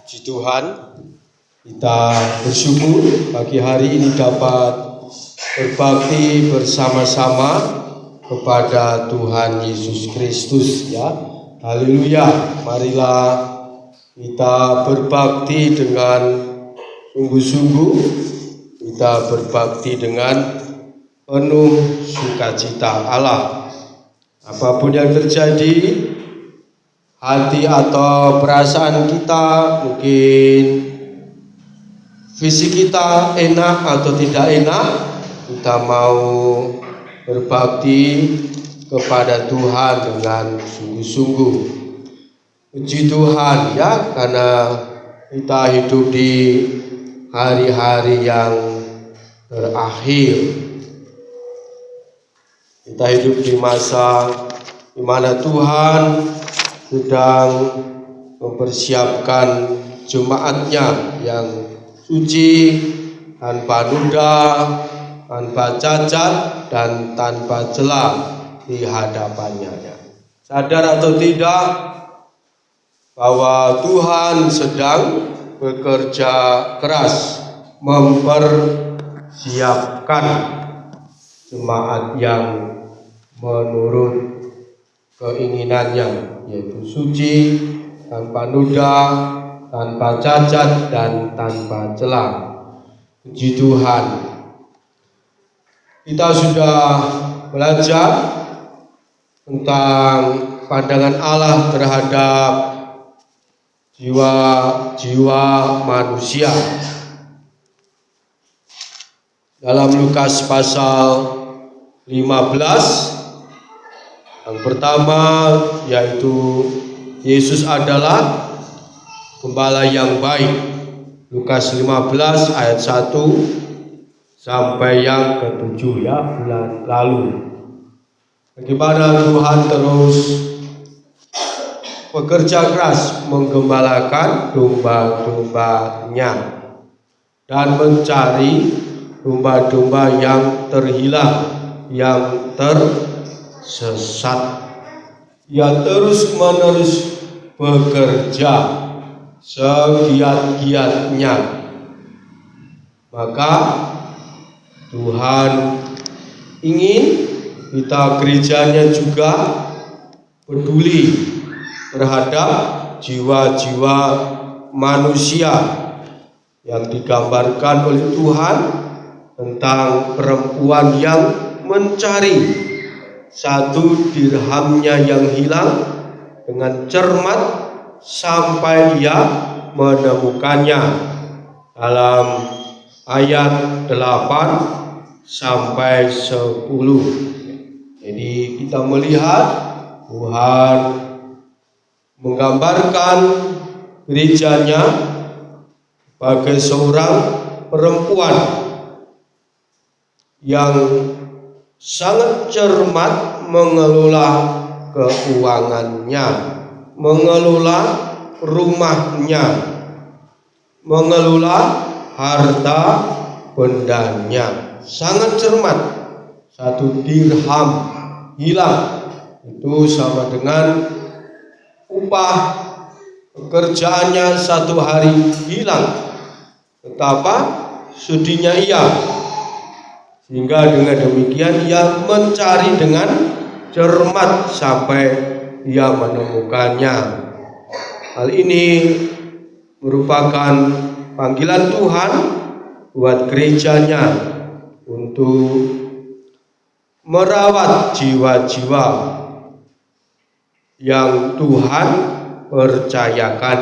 Puji Tuhan, kita bersyukur pagi hari ini dapat berbakti bersama-sama kepada Tuhan Yesus Kristus, ya. Haleluya. Marilah kita berbakti dengan sungguh-sungguh, kita berbakti dengan penuh sukacita Allah. Apapun yang terjadi, hati atau perasaan kita, mungkin fisik kita enak atau tidak enak, kita mau berbakti kepada Tuhan dengan sungguh-sungguh. Puji Tuhan, ya, karena kita hidup di hari-hari yang terakhir. Kita hidup di masa di mana Tuhan sedang mempersiapkan jemaatnya yang suci, tanpa noda, tanpa cacat, dan tanpa celah di hadapannya. Sadar atau tidak bahwa Tuhan sedang bekerja keras mempersiapkan jemaat yang menurut keinginannya, yaitu suci, tanpa noda, tanpa cacat, dan tanpa celah. Puji Tuhan. Kita sudah belajar tentang pandangan Allah terhadap jiwa-jiwa manusia. Dalam Lukas pasal 15, yang pertama yaitu Yesus adalah gembala yang baik. Lukas 15 ayat 1 sampai yang ke-7, ya, bulan lalu. Bagaimana Tuhan terus bekerja keras menggembalakan domba-dombanya dan mencari domba-domba yang terhilang, yang tersesat. Ia terus-menerus bekerja segiat-giatnya. Maka Tuhan ingin kita gerejanya juga peduli terhadap jiwa-jiwa manusia yang digambarkan oleh Tuhan tentang perempuan yang mencari satu dirhamnya yang hilang dengan cermat sampai ia menemukannya, dalam ayat 8 sampai 10. Jadi kita melihat Tuhan menggambarkan gerejanya sebagai seorang perempuan yang sangat cermat mengelola keuangannya, mengelola rumahnya, mengelola harta bendanya. Sangat cermat. Satu dirham hilang itu sama dengan upah pekerjaannya satu hari hilang. Betapa sudinya ia. Sehingga dengan demikian ia mencari dengan cermat sampai ia menemukannya. Hal ini merupakan panggilan Tuhan buat gerejanya untuk merawat jiwa-jiwa yang Tuhan percayakan,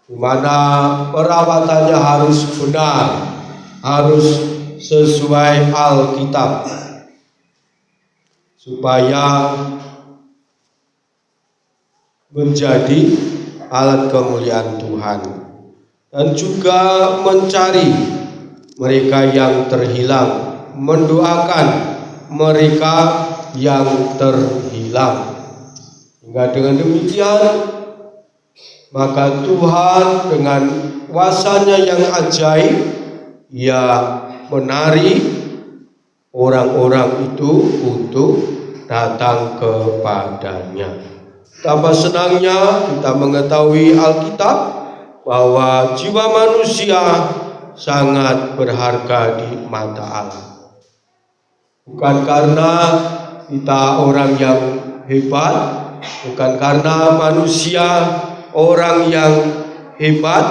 di mana perawatannya harus benar, harus sesuai Alkitab, supaya menjadi alat kemuliaan Tuhan, dan juga mencari mereka yang terhilang, mendoakan mereka yang terhilang. Hingga dengan demikian, maka Tuhan dengan kuasa-Nya yang ajaib, ia menarik orang-orang itu untuk datang kepadanya. Betapa senangnya kita mengetahui Alkitab bahwa jiwa manusia sangat berharga di mata Allah. Bukan karena kita orang yang hebat, bukan karena manusia orang yang hebat,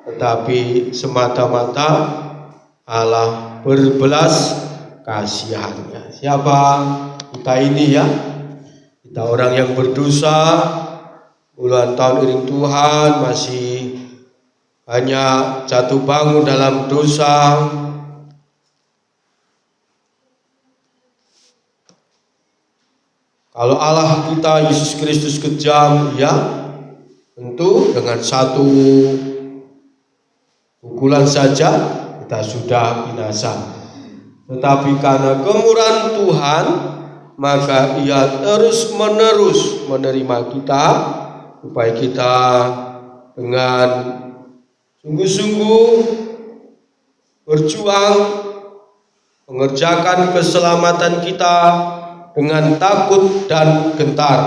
tetapi semata-mata Allah berbelas kasihannya. Siapa kita ini ya? Kita orang yang berdosa, puluhan tahun iring Tuhan masih hanya jatuh bangun dalam dosa. Kalau Allah kita Yesus Kristus kejam, ya tentu dengan satu pukulan saja kita sudah binasa. Tetapi karena kemurahan Tuhan, maka Ia terus-menerus menerima kita supaya kita dengan sungguh-sungguh berjuang mengerjakan keselamatan kita dengan takut dan gentar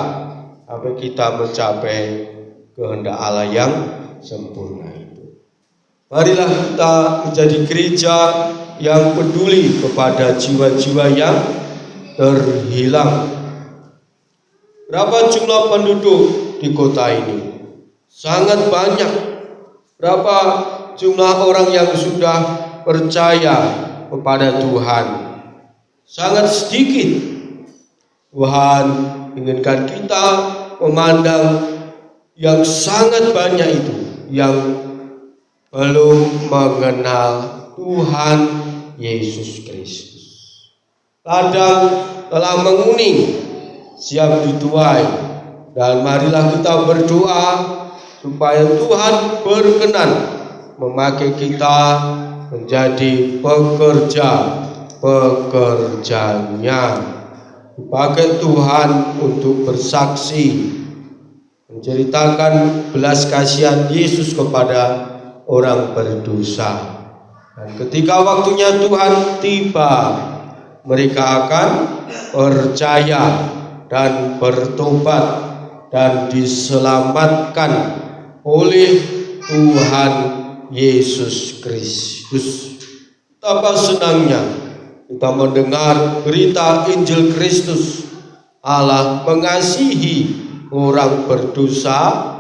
sampai kita mencapai kehendak Allah yang sempurna itu. Marilah kita menjadi gereja yang peduli kepada jiwa-jiwa yang terhilang. Berapa jumlah penduduk di kota ini? Sangat banyak. Berapa jumlah orang yang sudah percaya kepada Tuhan? Sangat sedikit. Tuhan inginkan kita memandang yang sangat banyak itu yang belum mengenal Tuhan Yesus Kristus. Ladang telah menguning, siap dituai, dan marilah kita berdoa supaya Tuhan berkenan memakai kita menjadi pekerja-pekerjanya. Dipakai Tuhan untuk bersaksi, menceritakan belas kasihan Yesus kepada orang berdosa. Dan ketika waktunya Tuhan tiba, mereka akan percaya dan bertobat dan diselamatkan oleh Tuhan Yesus Kristus. Betapa senangnya kita mendengar berita Injil Kristus. Allah mengasihi orang berdosa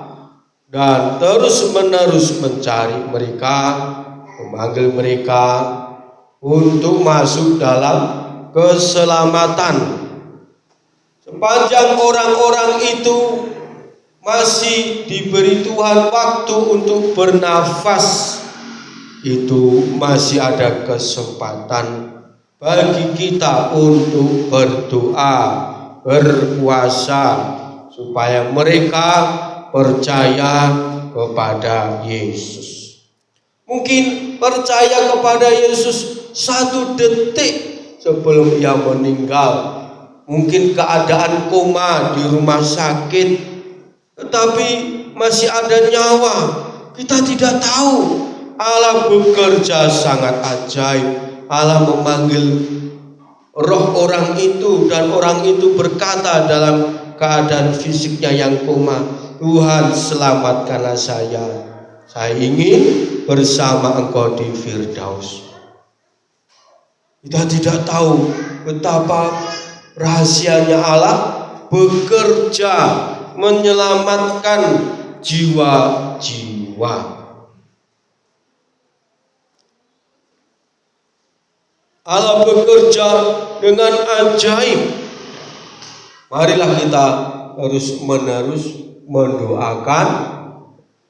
dan terus-menerus mencari mereka, memanggil mereka untuk masuk dalam keselamatan. Sepanjang orang-orang itu masih diberi Tuhan waktu untuk bernafas, itu masih ada kesempatan bagi kita untuk berdoa, berpuasa, supaya mereka percaya kepada Yesus. Mungkin percaya kepada Yesus 1 detik sebelum Ia meninggal. Mungkin keadaan koma di rumah sakit, tetapi masih ada nyawa. Kita tidak tahu. Allah bekerja sangat ajaib. Allah memanggil roh orang itu, dan orang itu berkata dalam keadaan fisiknya yang koma, Tuhan selamatkanlah saya ingin bersama Engkau di Firdaus. Kita tidak tahu betapa rahasianya Allah bekerja menyelamatkan jiwa-jiwa. Allah bekerja dengan ajaib. Marilah kita terus-menerus mendoakan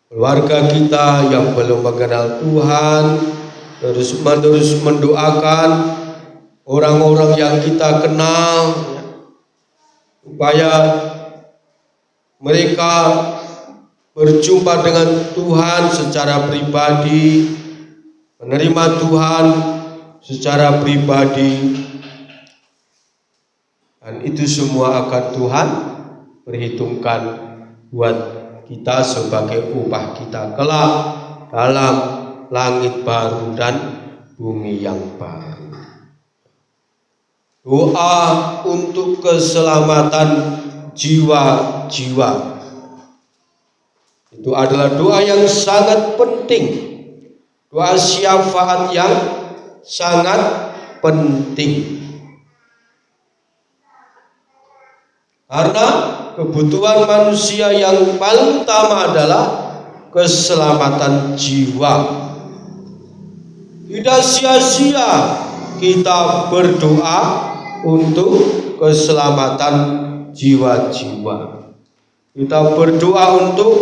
keluarga kita yang belum mengenal Tuhan, terus-menerus mendoakan orang-orang yang kita kenal, supaya mereka berjumpa dengan Tuhan secara pribadi, menerima Tuhan secara pribadi, dan itu semua akan Tuhan perhitungkan buat kita sebagai upah kita kelak dalam langit baru dan bumi yang baru. Doa untuk keselamatan jiwa-jiwa. Itu adalah doa yang sangat penting, doa syafaat yang sangat penting. Karena kebutuhan manusia yang paling utama adalah keselamatan jiwa. Tidak sia-sia kita berdoa untuk keselamatan jiwa-jiwa. Kita berdoa untuk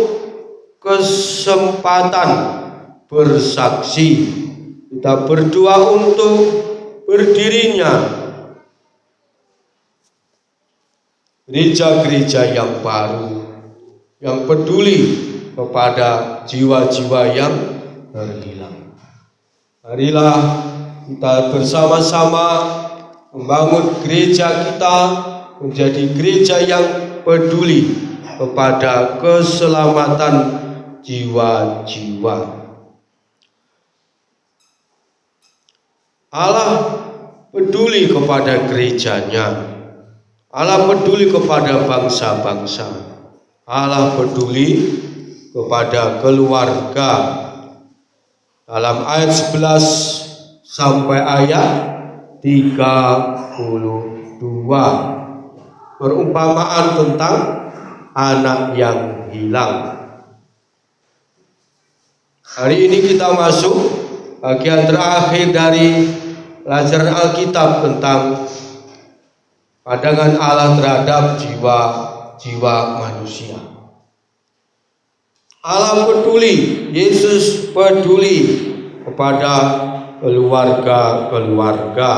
kesempatan bersaksi. Kita berdoa untuk berdirinya gereja-gereja yang baru, yang peduli kepada jiwa-jiwa yang terhilang. Marilah kita bersama-sama membangun gereja kita menjadi gereja yang peduli kepada keselamatan jiwa-jiwa. Allah peduli kepada gerejanya. Allah peduli kepada bangsa-bangsa. Allah peduli kepada keluarga. Dalam ayat 11 sampai ayat 32, perumpamaan tentang anak yang hilang. Hari ini kita masuk bagian terakhir dari pelajaran Alkitab tentang pandangan Allah terhadap jiwa-jiwa manusia. Allah peduli, Yesus peduli kepada keluarga-keluarga.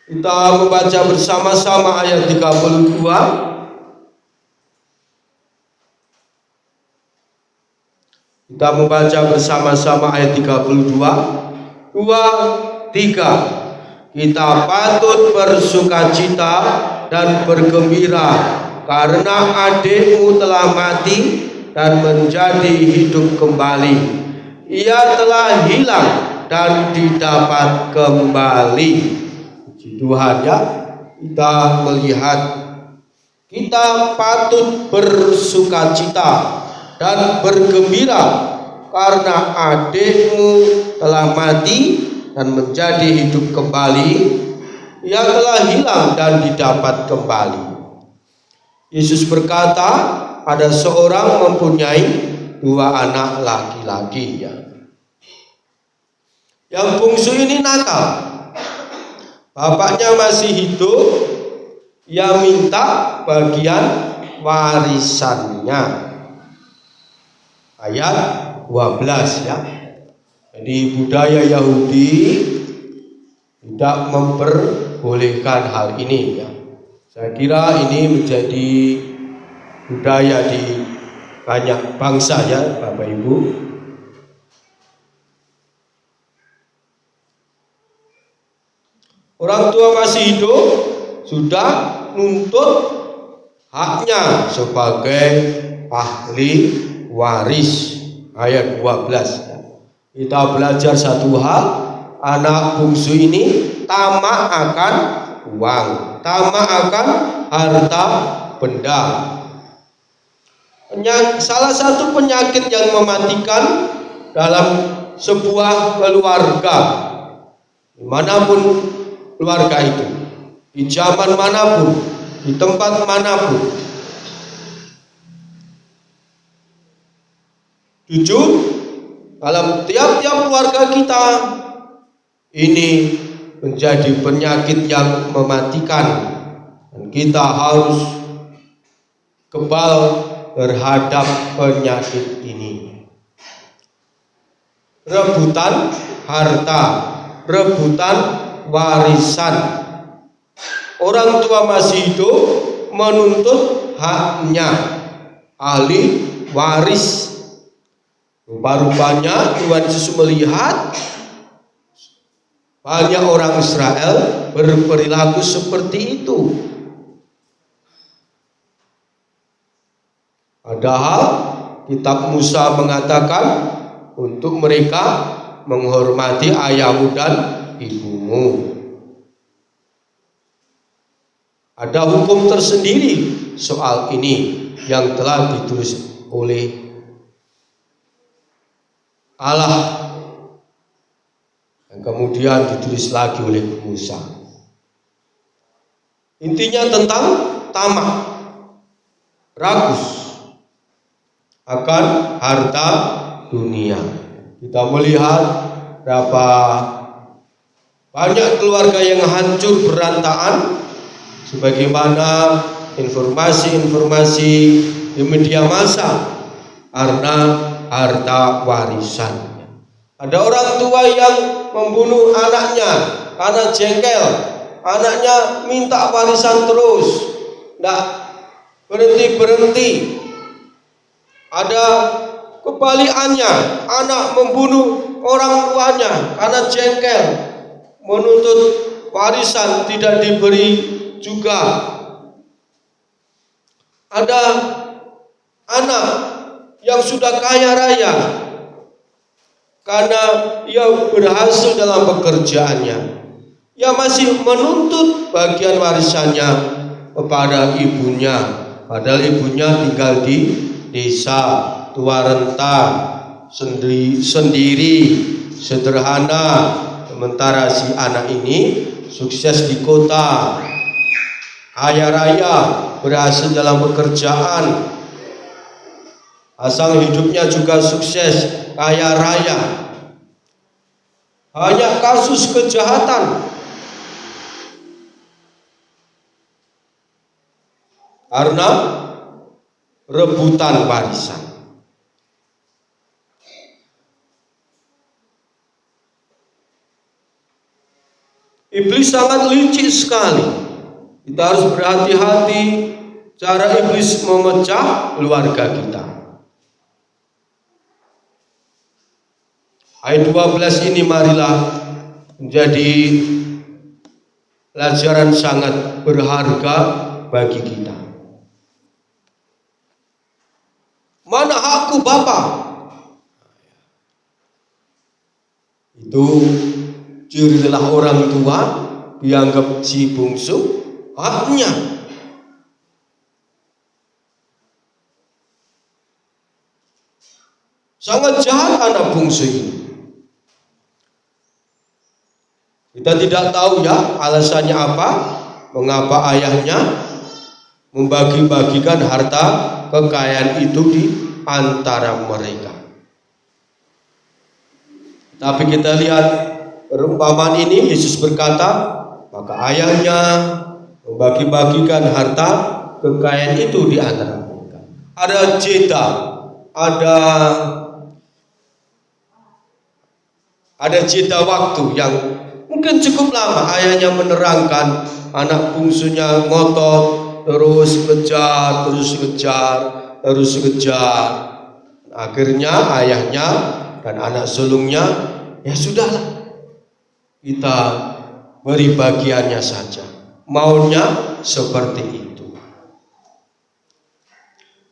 Kita membaca bersama-sama ayat 32. Kita membaca bersama-sama ayat 32. 2, 3. Kita patut bersukacita dan bergembira karena adikmu telah mati dan menjadi hidup kembali. Ia telah hilang dan didapat kembali. Puji Tuhan ya, kita melihat kita patut bersukacita dan bergembira karena adikmu telah mati dan menjadi hidup kembali. Ia telah hilang dan didapat kembali. Yesus berkata, ada seorang mempunyai 2 anak laki-laki ya. Yang bungsu ini nakal. Bapaknya masih hidup, ia minta bagian warisannya. Ayat 12 ya. Jadi budaya Yahudi tidak memperbolehkan hal ini ya. Saya kira ini menjadi budaya di banyak bangsa ya, Bapak Ibu. Orang tua masih hidup sudah nuntut haknya sebagai ahli waris. Ayat 12 ya. Kita belajar satu hal, anak bungsu ini tamak akan uang, tamak akan harta benda. Salah satu penyakit yang mematikan dalam sebuah keluarga, dimanapun keluarga itu, di zaman manapun, di tempat manapun. Jujur, dalam tiap-tiap keluarga kita ini menjadi penyakit yang mematikan, dan kita harus kebal terhadap penyakit ini. Rebutan harta, rebutan warisan. Orang tua masih hidup menuntut haknya, ahli waris. Rupa-rupanya Tuhan Yesus melihat banyak orang Israel berperilaku seperti itu. Padahal kitab Musa mengatakan untuk mereka menghormati ayahmu dan ibumu. Ada hukum tersendiri soal ini yang telah ditulis oleh Allah dan kemudian ditulis lagi oleh Musa. Intinya tentang tamak, rakus akan harta dunia. Kita melihat berapa banyak keluarga yang hancur berantakan sebagaimana informasi-informasi di media massa karena harta warisan. Ada orang tua yang membunuh anaknya karena jengkel. Anaknya minta warisan terus, tidak berhenti-berhenti. Ada kebalikannya, anak membunuh orang tuanya karena jengkel, menuntut warisan tidak diberi juga. Ada anak yang sudah kaya raya karena ia berhasil dalam pekerjaannya, ia masih menuntut bagian warisannya kepada ibunya, padahal ibunya tinggal di desa tua renta sendiri sederhana, sementara si anak ini sukses di kota, kaya raya, berhasil dalam pekerjaan, asal hidupnya juga sukses, kaya raya. Hanya kasus kejahatan karena rebutan warisan. Iblis sangat licik sekali. Kita harus berhati-hati cara iblis memecah keluarga kita. Ayat 12 ini marilah menjadi pelajaran sangat berharga bagi kita. Mana hakku Bapa? Itu cirilah orang tua dianggap si bungsu haknya. Sangat jahat anak bungsu ini. Kita tidak tahu ya alasannya apa, mengapa ayahnya membagi-bagikan harta kekayaan itu di antara mereka. Tapi kita lihat perumpamaan ini, Yesus berkata, maka ayahnya membagi-bagikan harta kekayaan itu di antara mereka. Ada jeda, ada jeda waktu yang mungkin cukup lama. Ayahnya menerangkan, anak bungsunya ngotot, terus kejar. Akhirnya ayahnya dan anak sulungnya, ya sudahlah, kita beri bagiannya saja. Maunya seperti itu.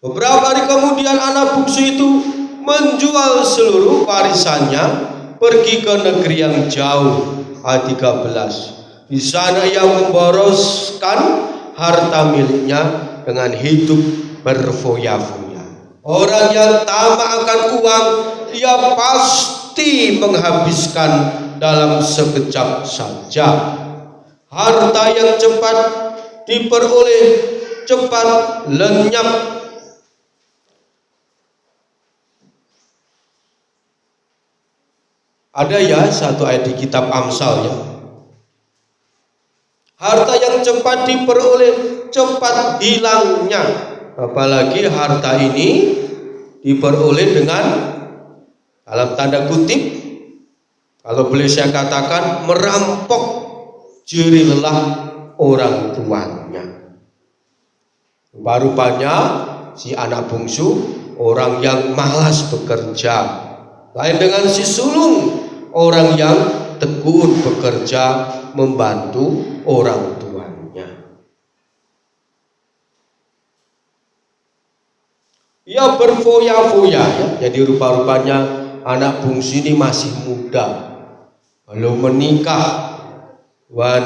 Beberapa hari kemudian anak bungsu itu menjual seluruh warisannya, pergi ke negeri yang jauh. Ayat 13. Di sana ia memboroskan harta miliknya dengan hidup berfoya-foya. Orang yang tamak akan uang, ia pasti menghabiskan dalam sekejap saja. Harta yang cepat diperoleh, cepat lenyap. Ada ya satu ayat di kitab Amsal ya. Harta yang cepat diperoleh, cepat hilangnya. Apalagi harta ini diperoleh dengan, dalam tanda kutip, kalau boleh saya katakan, merampok jeri lelah orang tuanya. Rupanya si anak bungsu orang yang malas bekerja, lain dengan si sulung, orang yang tekun bekerja membantu orang tuanya. Ia berfoya-foya ya. Jadi rupa-rupanya anak bungsu ini masih muda, belum menikah, dan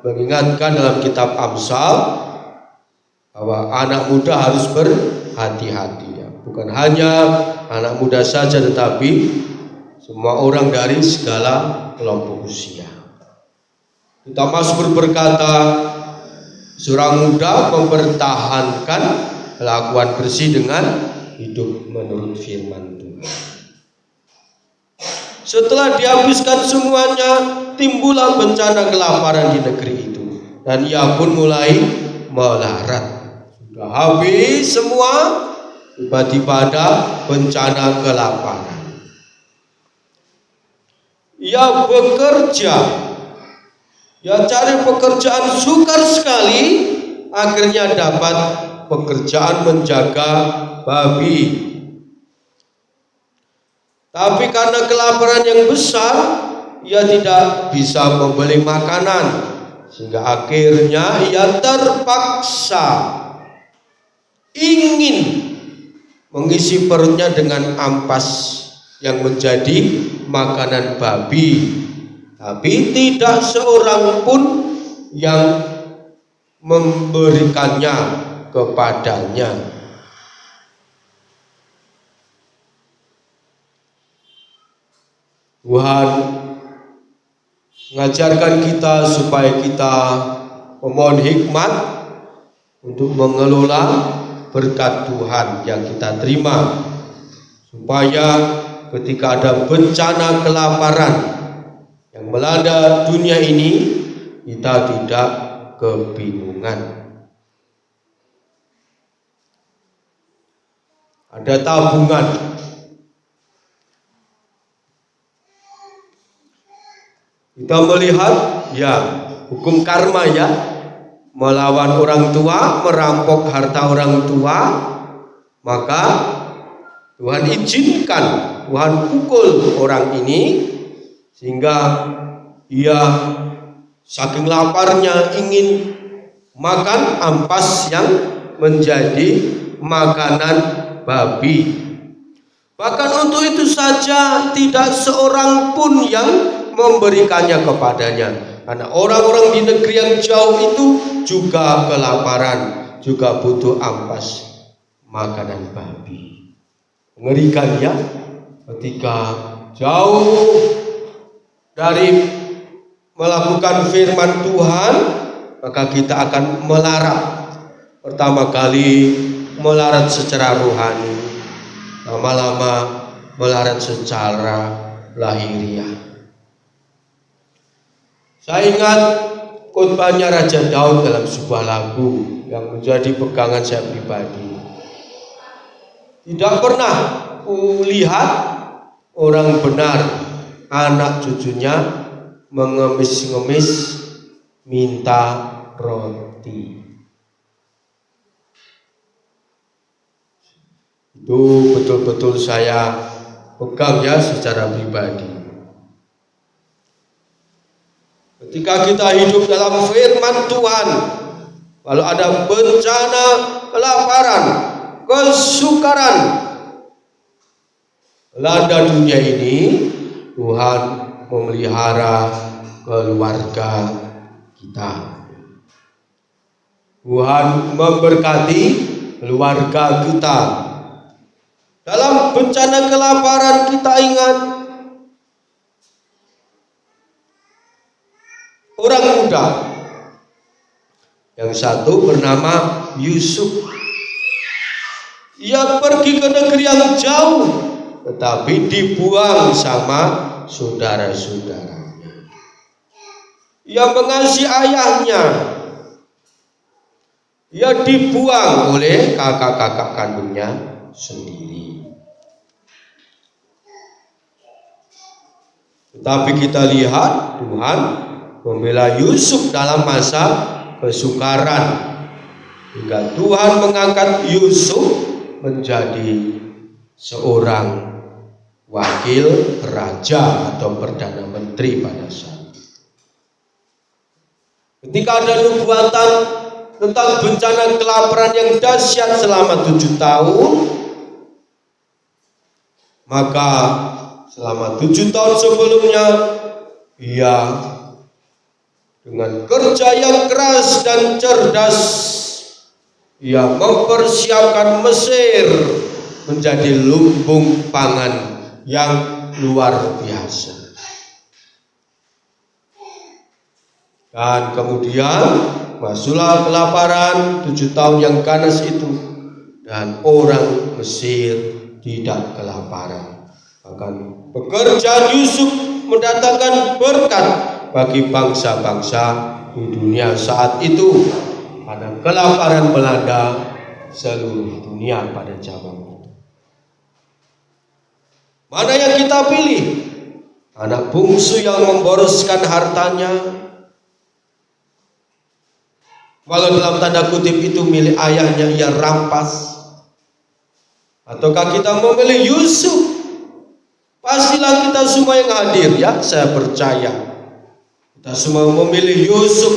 mengingatkan dalam kitab Amsal bahwa anak muda harus berhati-hati ya. Bukan hanya anak muda saja, tetapi semua orang dari segala kelompok usia. Kita Mazmur berkata, seorang muda mempertahankan kelakuan bersih dengan hidup menurut firman Tuhan. Setelah dihabiskan semuanya, timbullah bencana kelaparan di negeri itu, dan ia pun mulai melarat. Sudah habis semua, tiba-tiba ada bencana kelaparan. Ia bekerja, ia cari pekerjaan sukar sekali, akhirnya dapat pekerjaan menjaga babi. Tapi karena kelaparan yang besar, ia tidak bisa membeli makanan, sehingga akhirnya ia terpaksa ingin mengisi perutnya dengan ampas yang menjadi makanan babi. Tapi tidak seorang pun yang memberikannya kepadanya. Tuhan mengajarkan kita supaya kita memohon hikmat untuk mengelola berkat Tuhan yang kita terima, supaya ketika ada bencana kelaparan yang melanda dunia ini, kita tidak kebingungan. Ada tabungan. Kita melihat ya hukum karma ya, melawan orang tua, merampok harta orang tua, maka Tuhan izinkan, Tuhan pukul orang ini sehingga ia saking laparnya ingin makan ampas yang menjadi makanan babi. Bahkan untuk itu saja tidak seorang pun yang memberikannya kepadanya, karena orang-orang di negeri yang jauh itu juga kelaparan, juga butuh ampas makanan babi. Mengerikan ya, ketika jauh dari melakukan firman Tuhan, maka kita akan melarat. Pertama kali melarat secara rohani, lama-lama melarat secara lahiriah. Saya ingat khotbahnya Raja Daud dalam sebuah lagu yang menjadi pegangan saya pribadi. Tidak pernah kulihat orang benar anak cucunya mengemis-ngemis minta roti. Itu betul-betul saya pegang ya secara pribadi. Ketika kita hidup dalam firman Tuhan, kalau ada bencana kelaparan, kesukaran melanda dunia ini, Tuhan memelihara keluarga kita. Tuhan memberkati keluarga kita. Dalam bencana kelaparan kita ingat orang muda yang satu bernama Yusuf. Ia pergi ke negeri yang jauh, tetapi dibuang sama saudara-saudaranya. Ia mengasihi ayahnya. Ia dibuang oleh kakak-kakak kandungnya sendiri. Tetapi kita lihat Tuhan membela Yusuf dalam masa kesukaran, hingga Tuhan mengangkat Yusuf menjadi seorang wakil raja atau perdana menteri pada saat itu. Ketika ada nubuatan tentang bencana kelaparan yang dahsyat selama 7 tahun, maka selama 7 tahun sebelumnya ia dengan kerja yang keras dan cerdas, ia mempersiapkan Mesir menjadi lumbung pangan yang luar biasa. Dan kemudian masuklah kelaparan 7 tahun yang ganas itu, dan orang Mesir tidak kelaparan. Bahkan pekerjaan Yusuf mendatangkan berkat bagi bangsa-bangsa di dunia saat itu, karena kelaparan melanda seluruh dunia pada zaman itu. Mana yang kita pilih? Anak bungsu yang memboroskan hartanya, walau dalam tanda kutip itu milik ayahnya, ia rampas. Ataukah kita memilih Yusuf? Pastilah kita semua yang hadir, ya, saya percaya kita semua memilih Yusuf,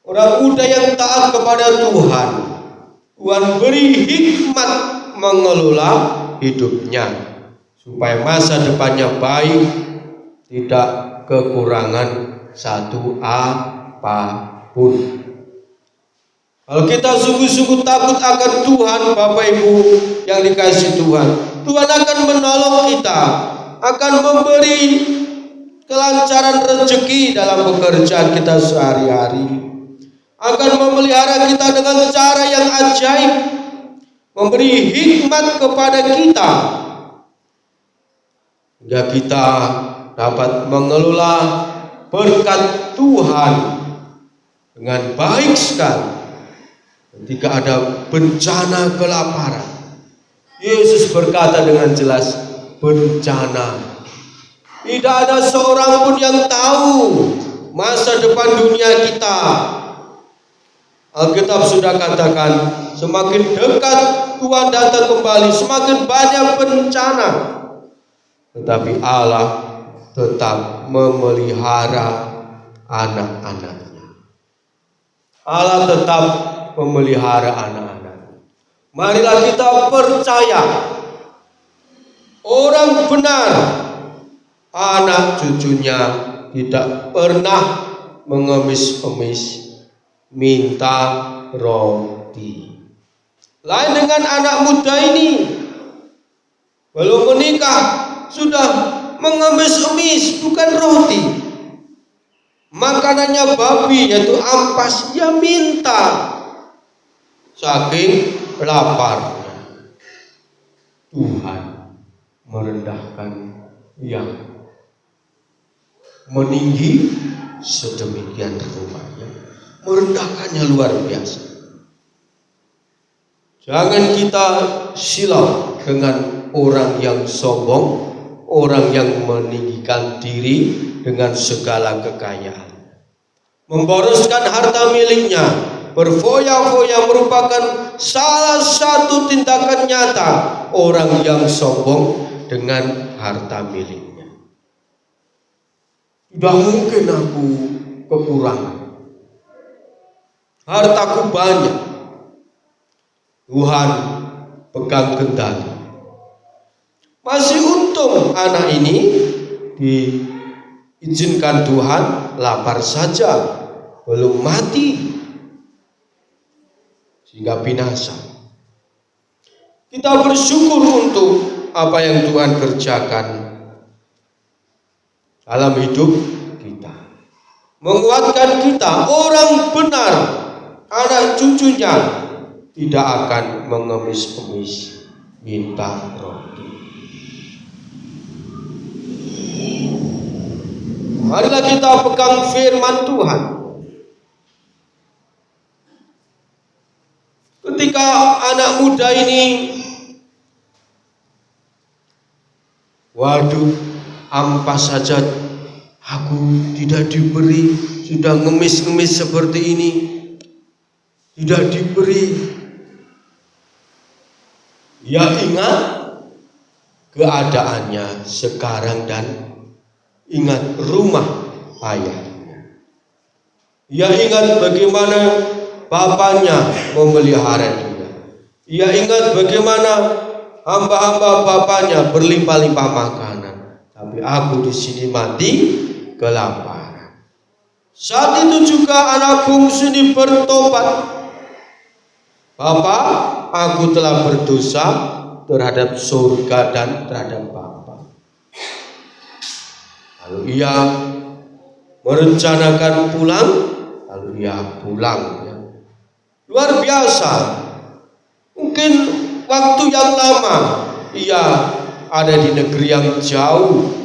orang muda yang taat kepada Tuhan. Tuhan beri hikmat mengelola hidupnya supaya masa depannya baik, tidak kekurangan satu apapun. Kalau kita sungguh-sungguh takut akan Tuhan, Bapak Ibu yang dikasihi Tuhan, Tuhan akan menolong kita, akan memberi kelancaran rezeki dalam pekerjaan kita sehari-hari, akan memelihara kita dengan cara yang ajaib, memberi hikmat kepada kita, hingga kita dapat mengelola berkat Tuhan dengan baik sekali. Ketika ada bencana kelaparan, Yesus berkata dengan jelas, bencana. Tidak ada seorang pun yang tahu masa depan dunia kita. Alkitab sudah katakan, semakin dekat Tuhan datang kembali, semakin banyak bencana. Tetapi Allah tetap memelihara anak-anaknya. Allah tetap memelihara anak-anaknya. Marilah kita percaya, orang benar, anak cucunya tidak pernah mengemis-emis minta roti. Lain dengan anak muda ini, belum menikah sudah mengemis-emis, bukan roti, makanannya babi, yaitu ampas, ya minta. Saking laparnya, Tuhan merendahkan yang meninggi sedemikian rupanya, merendahkannya luar biasa. Jangan kita silau dengan orang yang sombong, orang yang meninggikan diri dengan segala kekayaan, memboroskan harta miliknya. Berfoya-foya merupakan salah satu tindakan nyata orang yang sombong dengan harta miliknya. Tidak mungkin aku kekurangan, hartaku banyak. Tuhan pegang kendali. Masih untung anak ini diizinkan Tuhan lapar saja, belum mati sehingga binasa. Kita bersyukur untuk apa yang Tuhan kerjakan dalam hidup kita, menguatkan kita. Orang benar, anak cucunya tidak akan mengemis-emis minta roti. Marilah kita pegang firman Tuhan. Ketika anak muda ini, waduh, ampas saja aku tidak diberi, sudah ngemis-ngemis seperti ini, tidak diberi. Ya, ingat keadaannya sekarang dan ingat rumah ayahnya. Ya, ingat bagaimana bapaknya memelihara dia. Ia ingat bagaimana hamba-hamba bapaknya berlimpah-limpah makanan, tapi aku di sini mati kelaparan. Saat itu juga anak bungsu ini bertobat, "Bapa, aku telah berdosa terhadap surga dan terhadap Bapa." Lalu ia merencanakan pulang, lalu ia pulang. Luar biasa. Mungkin waktu yang lama ia ada di negeri yang jauh.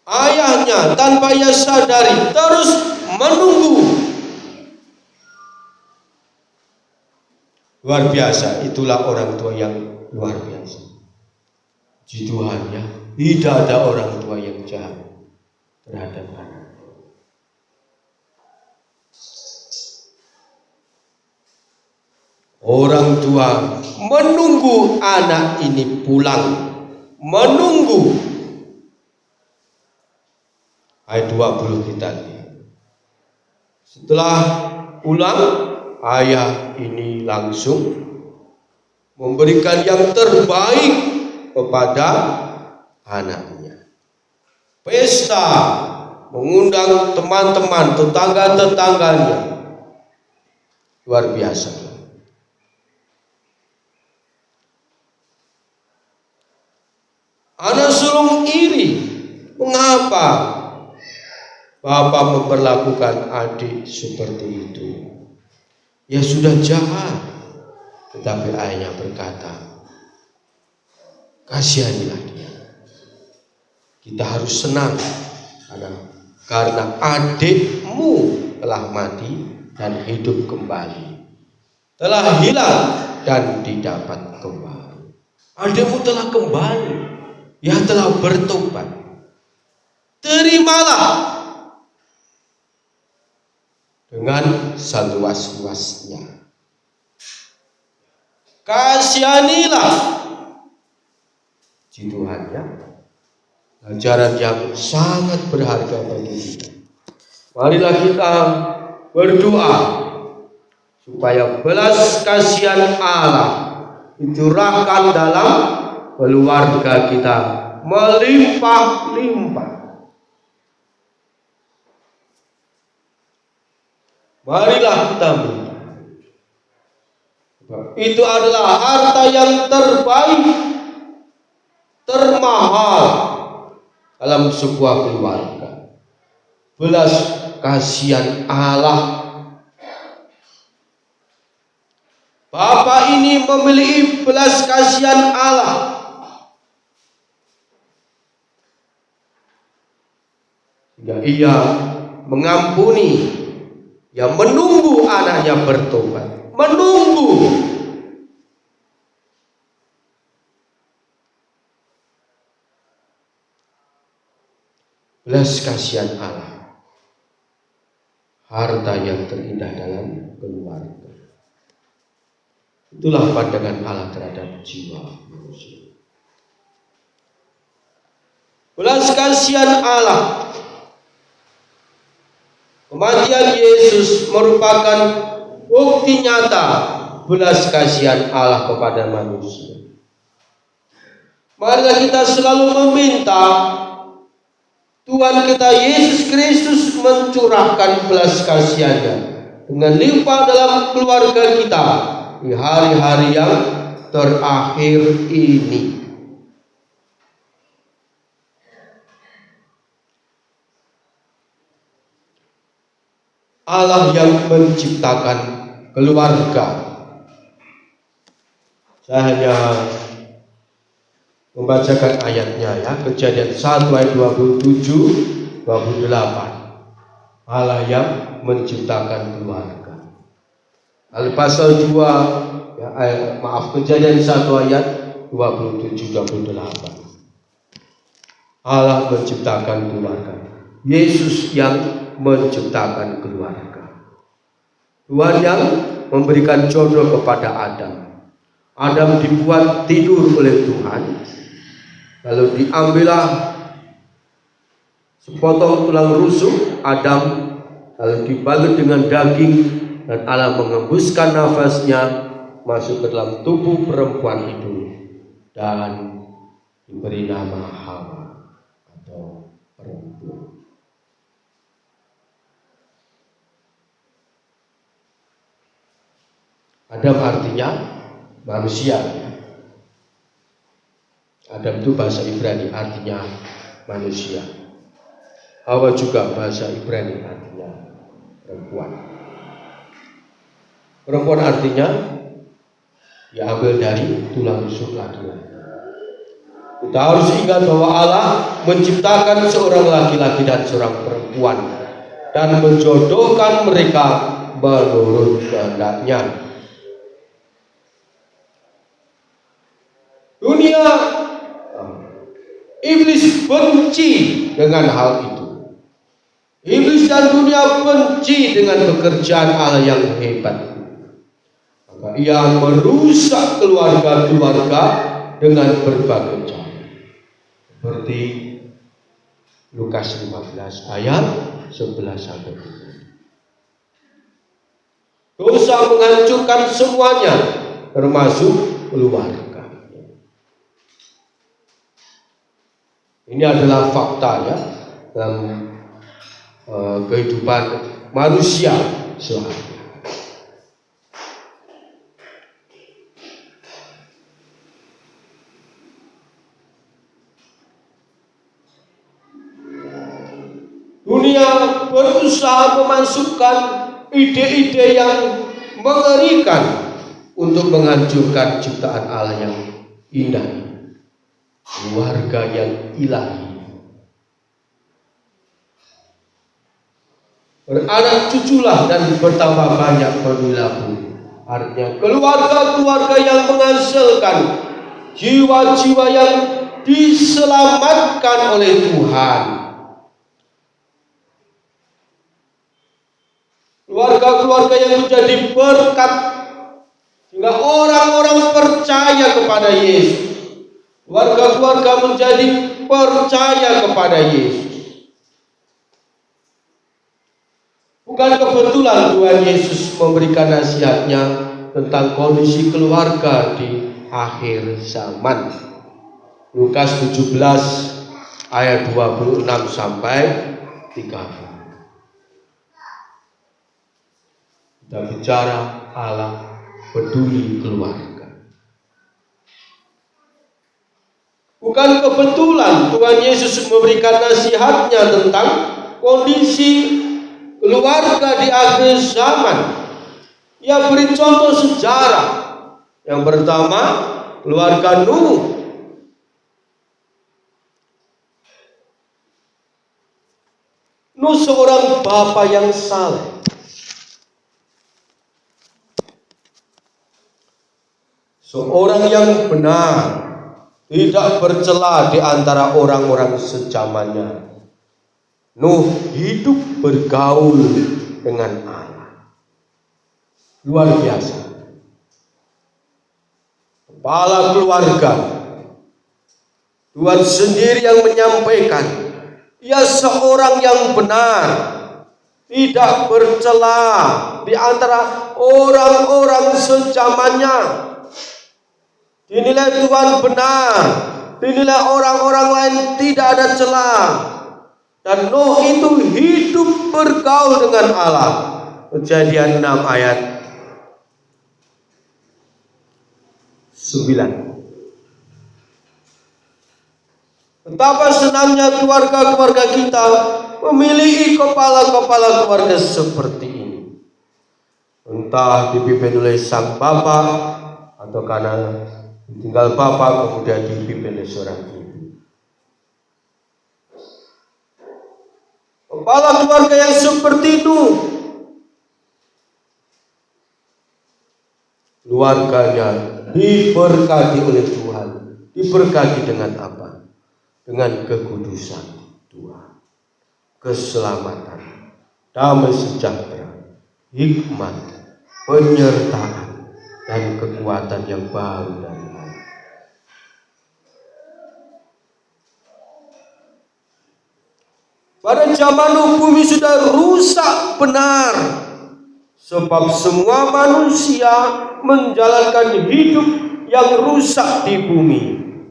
Ayahnya tanpa ia sadari terus menunggu. Luar biasa, itulah orang tua yang luar biasa. Puji Tuhan ya, tidak ada orang tua yang jahat terhadap anak. Orang tua menunggu anak ini pulang, menunggu. Ayat 20 kita lihat. Setelah pulang, ayah ini langsung memberikan yang terbaik kepada anaknya. Pesta, mengundang teman-teman, tetangga-tetangganya. Luar biasa. Anak sulung iri. Mengapa Bapak memperlakukan adik seperti itu? Ya sudah jahat. Tetapi ayahnya berkata, "Kasihanilah dia. Kita harus senang karena adikmu telah mati dan hidup kembali, telah hilang dan didapat kembali." Adikmu telah kembali, ia telah bertobat. Terimalah dengan seluas-luasnya. Kasihanilah. Puji Tuhan ya. Ajaran yang sangat berharga bagi kita. Marilah kita berdoa supaya belas kasihan Allah dicurahkan dalam keluarga kita melimpah-limpah. Marilah kita minta. Itu adalah harta yang terbaik, termahal dalam sebuah keluarga. Belas kasihan Allah. Bapak ini memiliki belas kasihan Allah. Sehingga ia mengampuni, yang menunggu anaknya bertobat, menunggu. Belas kasihan Allah, harta yang terindah dalam keluarga. Itulah pandangan Allah terhadap jiwa manusia. Belas kasihan Allah. Kematian Yesus merupakan bukti nyata belas kasihan Allah kepada manusia. Marilah kita selalu meminta Tuhan kita Yesus Kristus mencurahkan belas kasihan-Nya dengan limpah dalam keluarga kita di hari-hari yang terakhir ini. Allah yang menciptakan keluarga. Saya hanya membacakan ayatnya ya, Kejadian 1 ayat 27, 28. Allah yang menciptakan keluarga. Lalu pasal 2 ya, Kejadian 1 ayat 27, 28. Allah menciptakan keluarga. Yesus yang menciptakan keluarga. Tuhan yang memberikan jodoh kepada Adam. Adam dibuat tidur oleh Tuhan. Lalu diambillah sepotong tulang rusuk Adam, lalu dibalut dengan daging, dan Allah mengembuskan nafasnya masuk ke dalam tubuh perempuan itu dan diberi nama Hawa atau perempuan. Adam artinya manusia. Adam itu bahasa Ibrani artinya manusia. Hawa juga bahasa Ibrani artinya perempuan. Perempuan artinya diambil dari tulang rusuk laki-laki. Kita harus ingat bahwa Allah menciptakan seorang laki-laki dan seorang perempuan dan menjodohkan mereka menurut kehendaknya. Dunia, iblis benci dengan hal itu. Iblis dan dunia benci dengan pekerjaan Allah yang hebat. Maka ia merusak keluarga-keluarga dengan berbagai cara. Seperti Lukas 15 ayat 11 sampai 13. Dosa menghancurkan semuanya, termasuk keluarga. Ini adalah fakta ya dalam kehidupan manusia sehari-hari. Dunia berusaha memasukkan ide-ide yang mengerikan untuk menghancurkan ciptaan Allah yang indah, keluarga yang ilahi. Beranak cuculah dan bertambah banyak penulah bumi. Artinya keluarga-keluarga yang menghasilkan jiwa-jiwa yang diselamatkan oleh Tuhan. Keluarga-keluarga yang menjadi berkat sehingga orang-orang percaya kepada Yesus. Keluarga-keluarga menjadi percaya kepada Yesus. Bukan kebetulan Tuhan Yesus memberikan nasihatnya tentang kondisi keluarga di akhir zaman. Lukas 17 ayat 26 sampai 30. Kita bicara Allah peduli keluarga. Bukan kebetulan Tuhan Yesus memberikan nasihatnya tentang kondisi keluarga di akhir zaman. Ia beri contoh sejarah. Yang pertama, keluarga Nuh. Nuh seorang bapa yang saleh. Seorang yang benar, tidak bercela di antara orang-orang sejamannya. Nuh hidup bergaul dengan Allah. Luar biasa. Kepala keluarga. Tuhan sendiri yang menyampaikan, ia seorang yang benar, tidak bercela di antara orang-orang sejamannya. Dinilai Tuhan benar, dinilai orang-orang lain tidak ada celah. Dan Nuh itu hidup bergaul dengan Allah. Kejadian 6 ayat 9. Betapa senangnya keluarga-keluarga kita memiliki kepala-kepala keluarga seperti ini. Entah dipimpin oleh sang bapa atau karena tinggal bapa kemudian dipimpin oleh seorang ibu. Kepala keluarga yang seperti itu, keluarganya diberkati oleh Tuhan. Diberkati dengan apa? Dengan kekudusan Tuhan, keselamatan, damai sejahtera, hikmat, penyertaan, dan kekuatan yang baru dari Allah. Pada zaman Nuh bumi sudah rusak benar, sebab semua manusia menjalankan hidup yang rusak di bumi.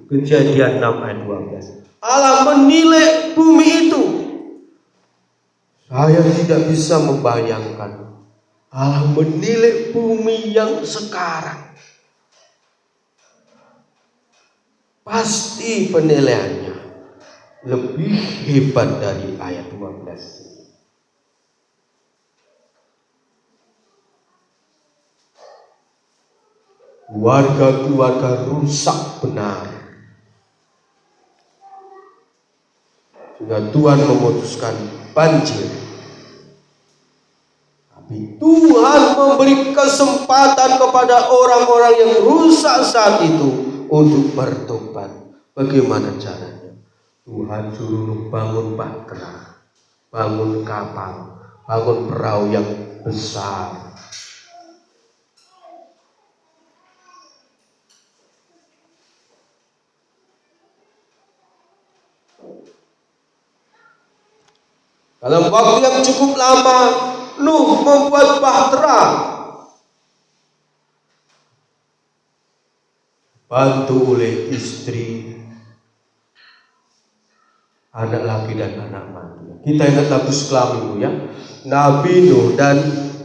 Kejadian 6 ayat 12. Allah menilai bumi itu. Saya tidak bisa membayangkan Allah menilai bumi yang sekarang. Pasti penilaiannya lebih hebat dari ayat 12. Keluarga-keluarga rusak benar. Sehingga Tuhan memutuskan banjir. Tapi Tuhan memberi kesempatan kepada orang-orang yang rusak saat itu untuk bertobat. Bagaimana caranya? Tuhan suruh bangun bahtera, bangun kapal, bangun perahu yang besar. Dalam waktu yang cukup lama, Nuh membuat bahtera, bantu oleh istri, anak laki dan anak mantu. Kita ingat lagu Sekelam itu ya. Nabi Nuh dan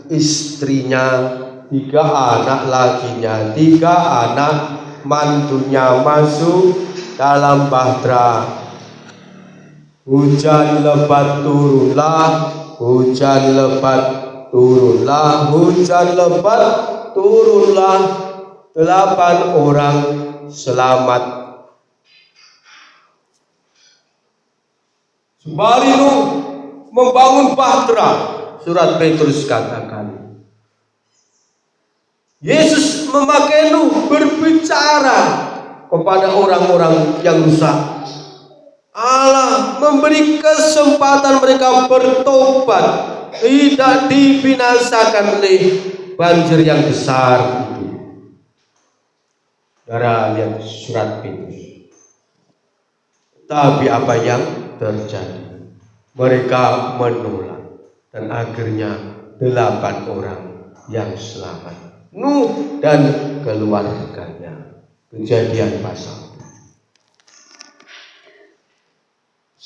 istrinya, 3 anak lakinya, 3 anak mantunya masuk dalam bahtera. Hujan lebat turunlah, hujan lebat turunlah, hujan lebat turunlah. 8 orang selamat. Sembari Nuh membangun bahtera, surat Petrus katakan, Yesus memakai Nuh berbicara kepada orang-orang yang rusak. Allah memberi kesempatan mereka bertobat, tidak dibinasakan oleh banjir yang besar itu. Saudara lihat surat Petrus. Tapi apa yang terjadi? Mereka menolak dan akhirnya 8 orang yang selamat. Nuh dan keluarganya. Kejadian pasal.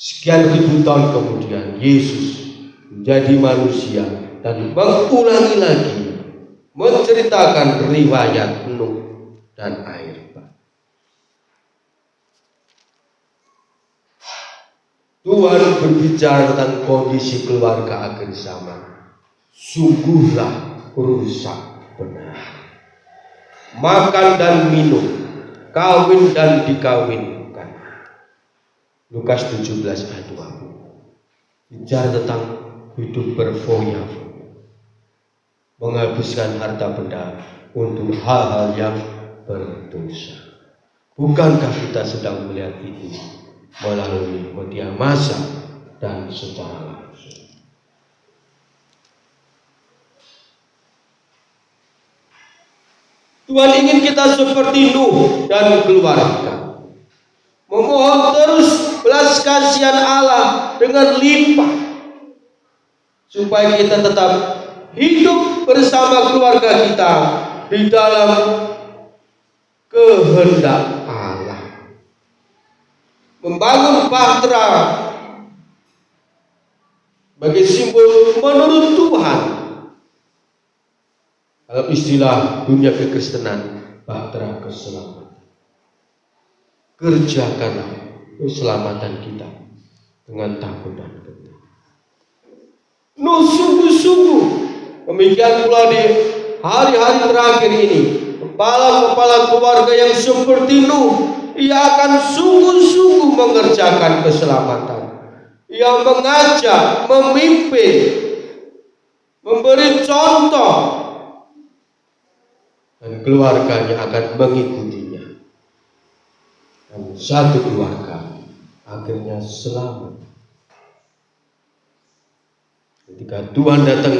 Sekian ribu tahun kemudian Yesus menjadi manusia dan mengulangi lagi menceritakan riwayat Nuh dan air bah. Tuhan berbicara tentang kondisi keluarga akhir zaman. Sungguhlah rusak benar. Makan dan minum, kawin dan dikawin. Lukas 17 ayat 20. Bicara tentang hidup berfoya-foya, menghabiskan harta benda untuk hal-hal yang berdosa. Bukankah kita sedang melihat itu melalui media massa dan secara langsung? Tuhan ingin kita seperti Nuh dan keluarga, memohon terus belas kasihan Allah dengan limpah, supaya kita tetap hidup bersama keluarga kita di dalam kehendak Allah. Membangun bahtera bagi simbol menurut Tuhan. Dalam istilah dunia kekristenan, bahtera keselamatan. Kerjakanlah keselamatan kita dengan takut dan gentar. Nuh sungguh-sungguh, demikian pula di hari-hari terakhir ini, kepala-kepala keluarga yang seperti Nuh, ia akan sungguh-sungguh mengerjakan keselamatan. Ia mengajak, memimpin, memberi contoh, dan keluarganya akan mengikutinya. Dan satu keluarga akhirnya selamat. Ketika Tuhan datang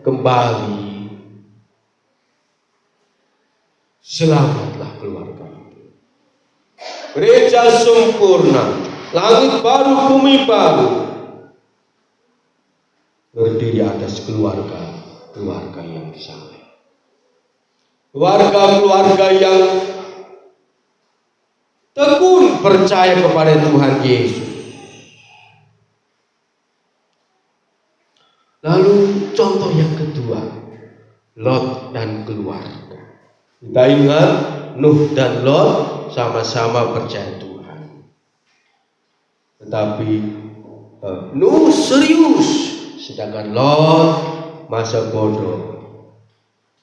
kembali, selamatlah keluarga itu. Gereja sempurna, langit baru, bumi baru, berdiri atas keluarga yang saleh. Keluarga yang tekun percaya kepada Tuhan Yesus. Lalu contoh yang kedua, Lot dan keluarga. Kita ingat Nuh dan Lot sama-sama percaya Tuhan. Tetapi Nuh serius, sedangkan Lot masa bodoh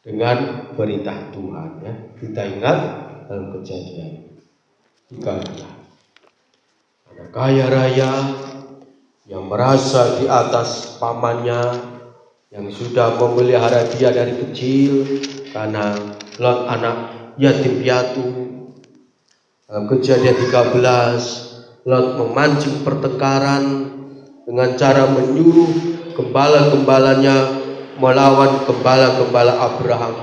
dengan perintah Tuhan. Ya. Kita ingat dalam Kejadian 13. Ada kaya raya yang merasa di atas pamannya, yang sudah memelihara dia dari kecil, karena Lot anak yatim piatu. Dalam Kejadian 13, Lot memancing pertengkaran dengan cara menyuruh gembala-gembalanya melawan gembala-gembala Abraham.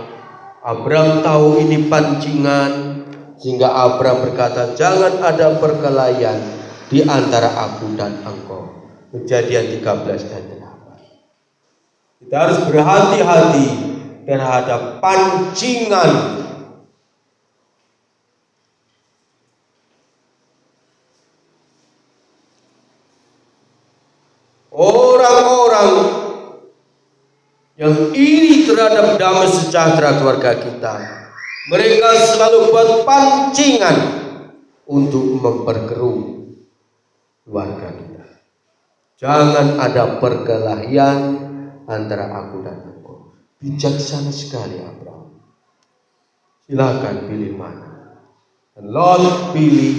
Abraham tahu ini pancingan, sehingga Abraham berkata, jangan ada perkelahian di antara aku dan engkau. Kejadian 13 ayat 8. Kita harus berhati-hati terhadap pancingan orang-orang yang iri terhadap damai sejahtera keluarga kita. Mereka selalu buat pancingan untuk memperkeruh keluarga kita. Jangan ada perkelahian antara aku dan engkau. Bijaksana sekali Abraham. Silakan pilih mana. Lot pilih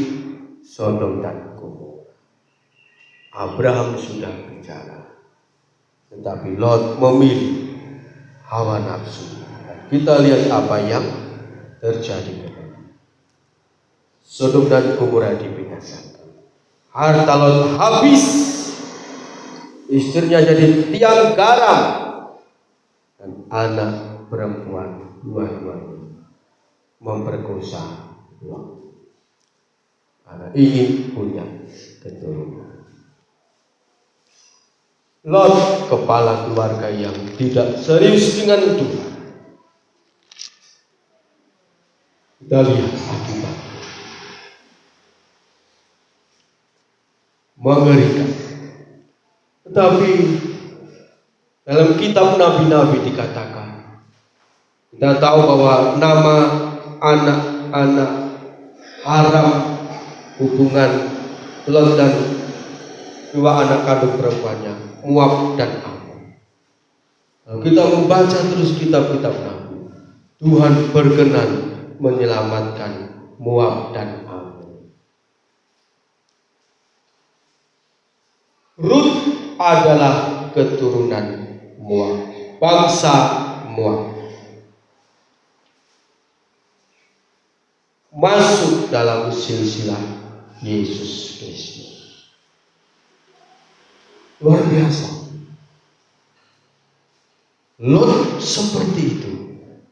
Sodom dan Gomora. Abraham sudah bicara, tetapi Lot memilih hawa nafsu. Kita lihat apa yang terjadi. Sodom dan Gomora dibinasakan. Harta Lot habis. Istrinya jadi tiang garam. Dan anak perempuan dua-duanya memperkosa Lot. Karena ingin punya keturunan. Lot kepala keluarga yang tidak serius dengan Tuhan. Kita lihat akibat mengerikan. Tetapi dalam kitab nabi-nabi dikatakan, kita tahu bahwa nama anak-anak haram hubungan Lot dan dua anak kandung perempuannya, Moab dan Ammon. Kita membaca terus kitab-kitab nabi, Tuhan berkenan menyelamatkan Moab dan Ammon. Rut adalah keturunan Moab, bangsa Moab. Masuk dalam silsilah Yesus Kristus. Luar biasa. Lot seperti itu.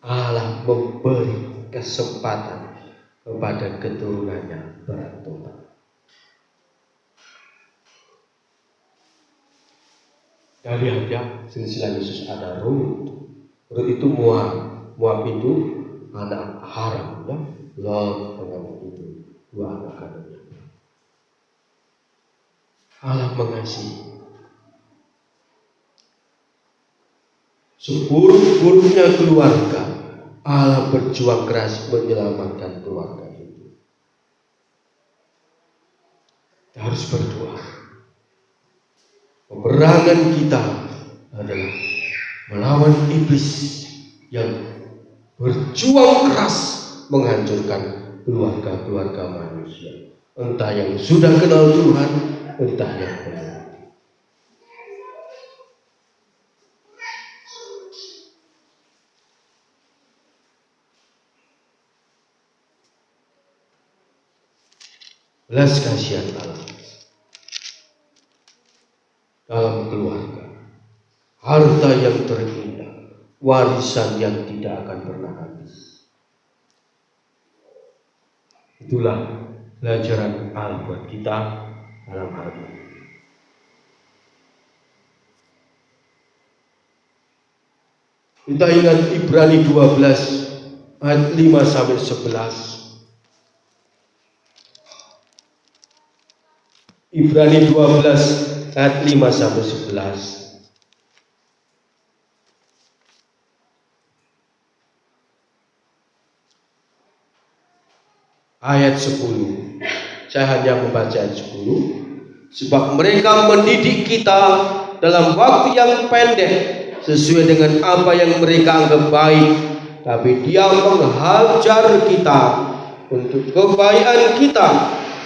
Allah memberi kesempatan kepada keturunannya bertobat. Dari aja silsilah Yesus ada Rut. Rut itu Moab. Moab itu anak haram, ya. Lot dengan itu dua anak kandungnya. Allah mengasihi. Seburuk-buruknya keluarga, Allah berjuang keras menyelamatkan keluarga itu. Kita harus berdoa. Peperangan kita adalah melawan iblis yang berjuang keras menghancurkan keluarga-keluarga manusia. Entah yang sudah kenal Tuhan, entah yang belum. Belas kasihan Allah dalam keluarga, harta yang terindah, warisan yang tidak akan pernah habis. Itulah pelajaran Allah buat kita dalam hal ini. Kita ingat Ibrani 12 ayat 5 sampai 11. Ibrani 12 ayat 5 sampai 11. ayat 10. Saya hanya membaca ayat 10. Sebab mereka mendidik kita dalam waktu yang pendek sesuai dengan apa yang mereka anggap baik, tapi Dia menghajar kita untuk kebaikan kita,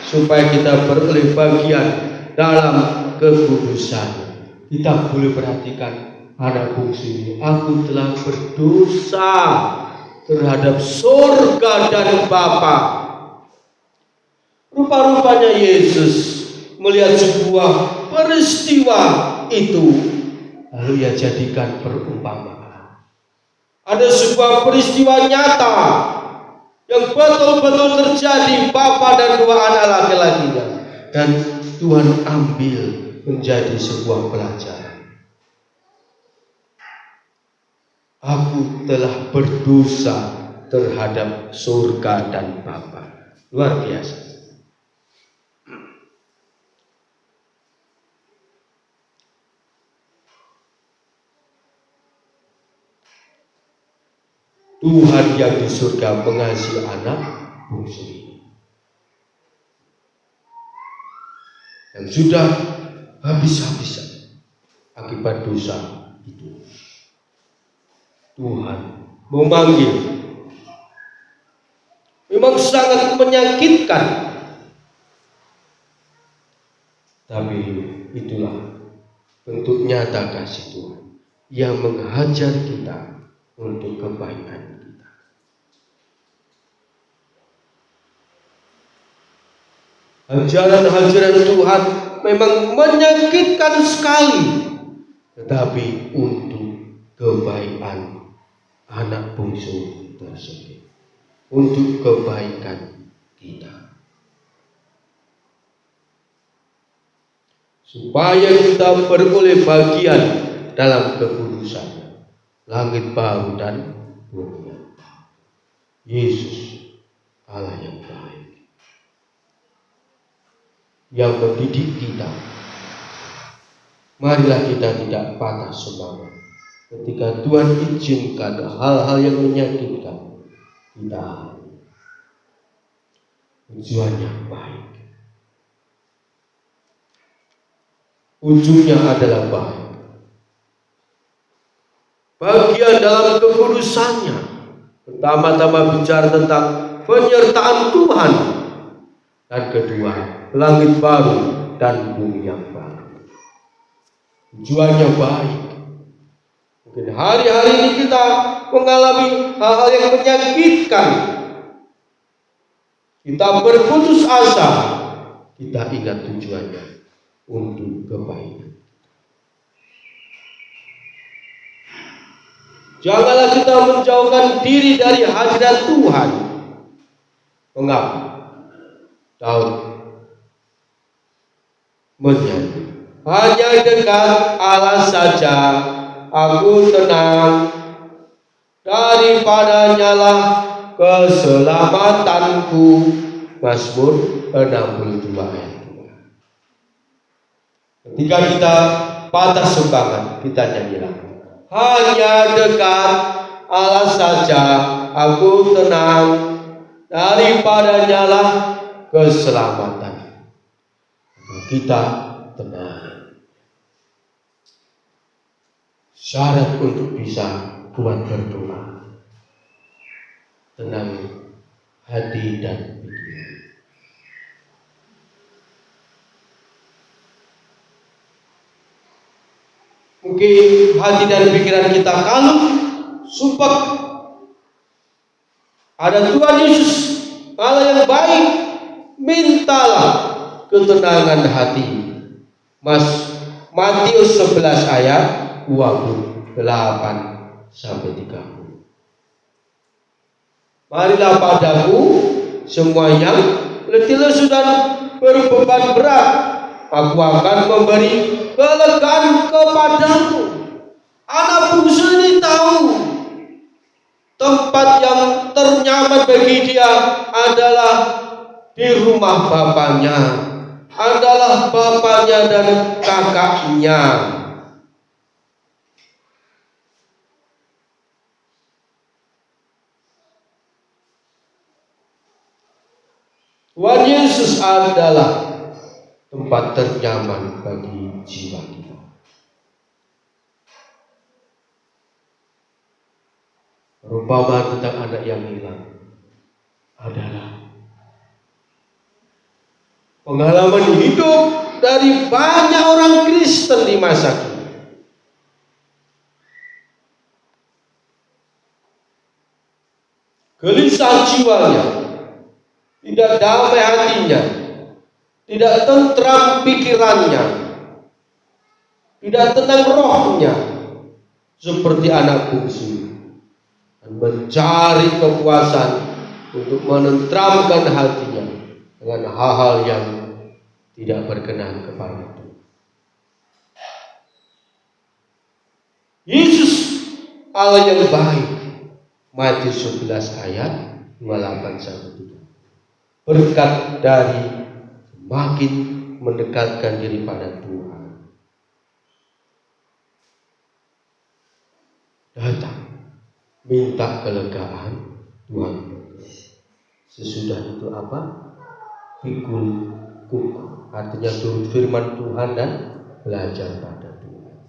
supaya kita beroleh bagian dalam kekudusan. Kita boleh perhatikan anak bungsu ini. Aku telah berdosa terhadap surga dan Bapa. Rupa-rupanya Yesus melihat sebuah peristiwa itu, lalu Ia jadikan perumpamaan. Ada sebuah peristiwa nyata yang betul-betul terjadi, Bapa dan dua anak laki-lakinya, dan Tuhan ambil menjadi sebuah pelajaran. Aku telah berdosa terhadap surga dan Bapa. Luar biasa. Tuhan yang di surga mengasihi anak bungsu ini yang sudah habis-habisan akibat dosa itu. Tuhan memanggil, memang sangat menyakitkan, tapi itulah bentuk nyata kasih Tuhan yang menghajar kita untuk kebaikan kita. Hajaran-hajaran Tuhan memang menyakitkan sekali, tetapi untuk kebaikan anak bungsu tersebut, untuk kebaikan kita, supaya kita beroleh bagian dalam kekudusan, langit baru dan bumi. Yesus Allah yang baik, yang mendidik kita. Marilah kita tidak patah semangat ketika Tuhan izinkan hal-hal yang menyakitkan kita. Tujuannya baik, ujungnya adalah baik. Bagian dalam kekudusannya, pertama-tama bicara tentang penyertaan Tuhan, dan kedua, langit baru dan bumi yang baru. Tujuannya baik. Mungkin hari-hari ini kita mengalami hal-hal yang menyakitkan, kita berputus asa, kita ingat tujuannya untuk kebaikan. Janganlah kita menjauhkan diri dari hadirat Tuhan. Mengapa? Daud menyanyi, hanya dekat Allah saja aku tenang, daripadanya lah keselamatanku. Mazmur 62 ayat 2. Ketika kita patah semangat, kita nyanyilah, hanya dekat Allah saja aku tenang, daripadanya lah keselamatan. Kita tenang. Syarat untuk bisa kuat berdoa, tenang hati dan pikiran. Mungkin hati dan pikiran kita kalut, sumpah. Ada Tuhan Yesus Allah yang baik, mintalah ketenangan hati. Matius 11 ayat 28 sampai 30. Marilah padaku semua yang letih lesu dan berbeban berat, aku akan memberi kelegaan kepadamu. Anak bungsu ini tahu tempat yang ternyaman bagi dia adalah di rumah bapaknya, adalah bapaknya dan kakaknya. Yesus adalah tempat ternyaman bagi jiwa kita. Perumpamaan tentang anak yang hilang adalah pengalaman hidup dari banyak orang Kristen di masa kini. Gelisah jiwanya, tidak damai hatinya, tidak tentram pikirannya, tidak tenang rohnya, seperti anak bungsu, dan mencari kepuasan untuk menentramkan hatinya dengan hal-hal yang tidak berkenan kepada Tuhan. Yesus Allah yang baik. Matius 11 ayat 28-1. Berkat dari semakin mendekatkan diri pada Tuhan. Datang minta kelegaan, Tuhan. Sesudah itu apa? Pikul kuk, artinya turut firman Tuhan dan belajar pada Tuhan.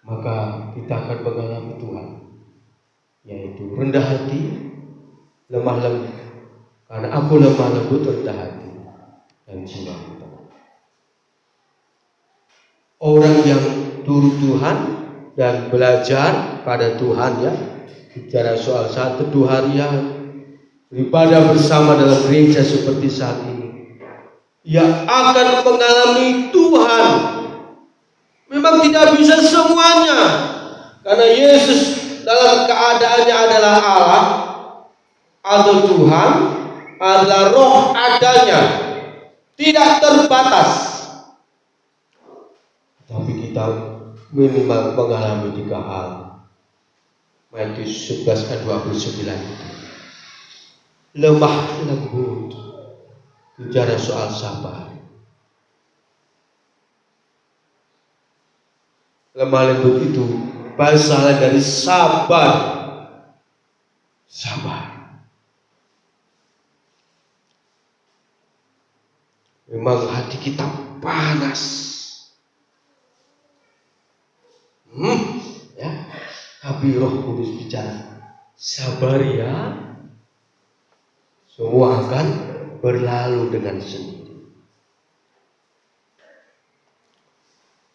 Maka kita akan mengalami Tuhan, yaitu rendah hati, lemah lembut. Karena aku lemah lembut, rendah hati, dan jiwa kita. Orang yang turut Tuhan dan belajar pada Tuhan, ya, bicara soal 1-2 harian beribadah bersama dalam gereja seperti saat ini, ia akan mengalami Tuhan. Memang tidak bisa semuanya, karena Yesus dalam keadaannya adalah Allah atau Tuhan, adalah roh adanya, tidak terbatas. Tapi kita minimal mengalami 3 hal. Matius 11 ayat 29 itu. Lemah lembut, bicara soal sabar. Lemah lembut itu bahasa dari sabar. Sabar. Memang hati kita panas. Ya. Tapi Roh Kudus bicara, sabar ya. Semua akan berlalu dengan sendiri.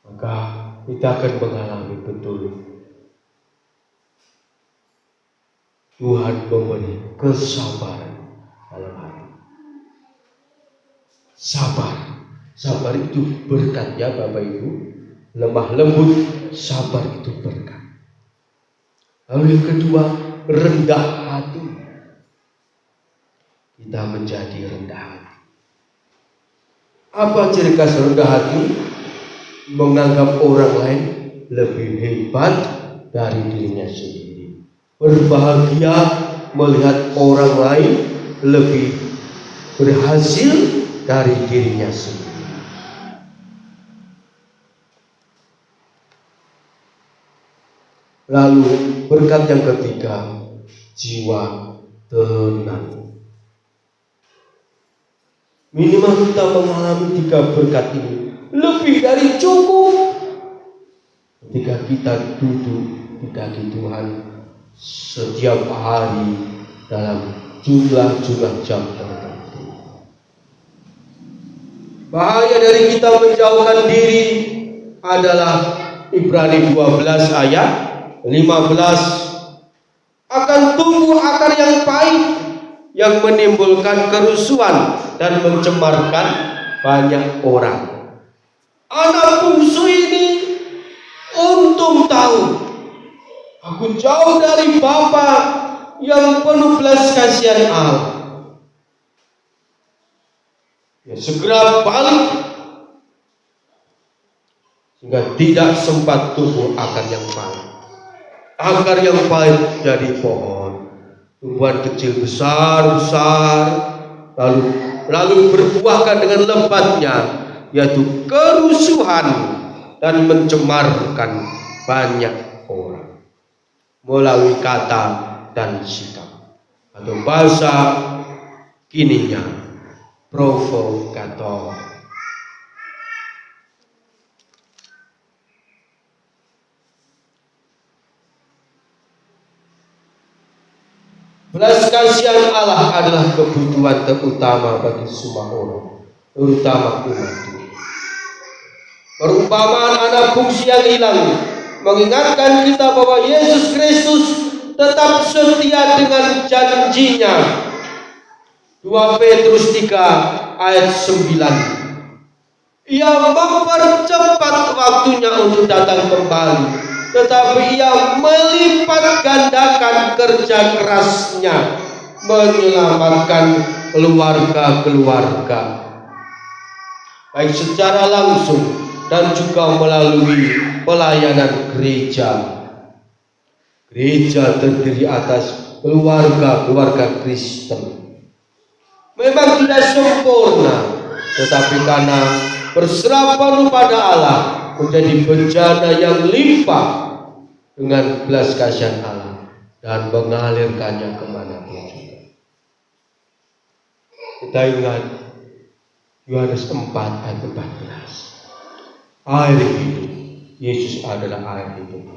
Maka kita akan mengalami betul Tuhan memberi kesabaran dalam hati. Sabar itu berkat, ya Bapak Ibu. Lemah lembut, sabar itu berkat. Lalu yang kedua, rendah hati. Kita menjadi rendah hati. Apa ciri khas rendah hati? Menganggap orang lain lebih hebat dari dirinya sendiri. Berbahagia melihat orang lain lebih berhasil dari dirinya sendiri. Lalu berkat yang ketiga, jiwa tenang. Minimal kita mengalami 3 berkat ini, lebih dari cukup ketika kita duduk di kaki Tuhan setiap hari dalam jumlah-jumlah jam tertentu. Bahaya dari kita menjauhkan diri adalah Ibrani 12 ayat 15. Akan tumbuh akar yang pahit yang menimbulkan kerusuhan dan mencemarkan banyak orang. Anak bungsu ini untung tahu, aku jauh dari Bapa yang penuh belas kasihan Allah. Ya, segera balik sehingga tidak sempat tumbuh akar yang pahit. Akar yang pahit dari pohon, tumbuhan kecil besar, lalu berbuahkan dengan lebatnya, yaitu kerusuhan dan mencemarkan banyak orang melalui kata dan sikap, atau bahasa kininya provokator. Belas kasihan Allah adalah kebutuhan terutama bagi semua orang, terutama umat Tuhan. Perumpamaan anak bungsu yang hilang mengingatkan kita bahwa Yesus Kristus tetap setia dengan janjinya. 2 Petrus 3 ayat 9. Ia mempercepat waktunya untuk datang kembali, tetapi ia melipat gandakan kerja kerasnya menyelamatkan keluarga-keluarga, baik secara langsung dan juga melalui pelayanan gereja. Gereja terdiri atas keluarga-keluarga Kristen. Memang tidak sempurna, tetapi karena berserapan pada Allah menjadi bejana yang limpah dengan belas kasihan Allah dan mengalirkannya kemanapun juga. Kita ingat Yohanes 4 ayat 14. Air hidup, Yesus adalah air hidup.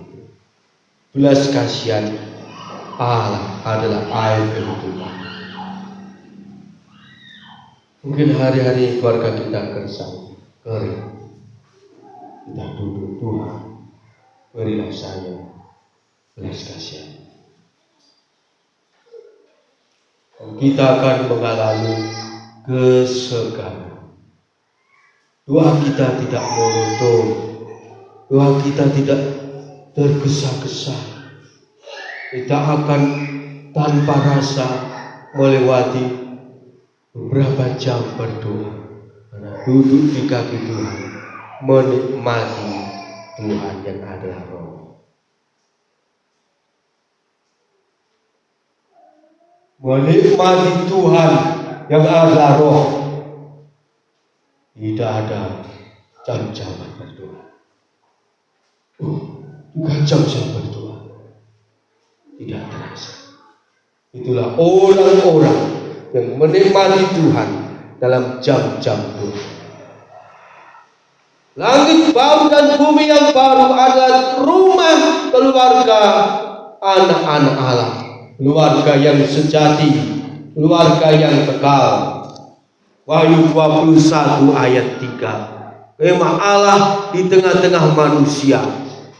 Belas kasihan Allah adalah air kehidupan. Mungkin hari-hari keluarga kita gersang, kering. Kita duduk, Tuhan, berilah saya belas kasihan. Dan kita akan mengalami kesegaran. Doa kita tidak monoton, doa kita tidak tergesa-gesa. Kita akan tanpa rasa melewati beberapa jam berdoa, karena duduk di kaki Tuhan, menikmati Tuhan yang adalah Roh. Menikmati Tuhan yang adalah Roh. Tidak ada jam-jaman berdoa. Bukan jam-jam berdoa. Tidak terasa. Itulah orang-orang yang menikmati Tuhan dalam jam-jam doa. Langit baru dan bumi yang baru adalah rumah keluarga anak-anak Allah, keluarga yang sejati, keluarga yang kekal. Wahyu 21 ayat 3. Kemah Allah di tengah-tengah manusia,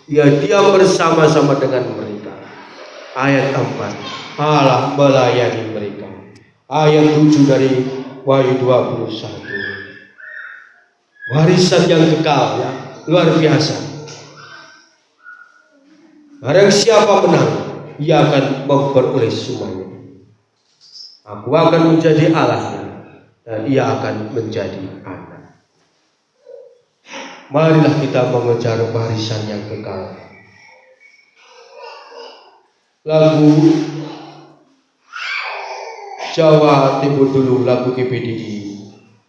Ia diam bersama-sama dengan mereka. Ayat 4. Allah melayani mereka. Ayat 7 dari Wahyu 21. Warisan yang kekal, ya, luar biasa. Barang siapa menang, ia akan memperoleh semuanya. Aku akan menjadi Allahnya, dan ia akan menjadi anak. Marilah kita mengejar warisan yang kekal. Lagu Jawa Timur dulu, lagu GPDI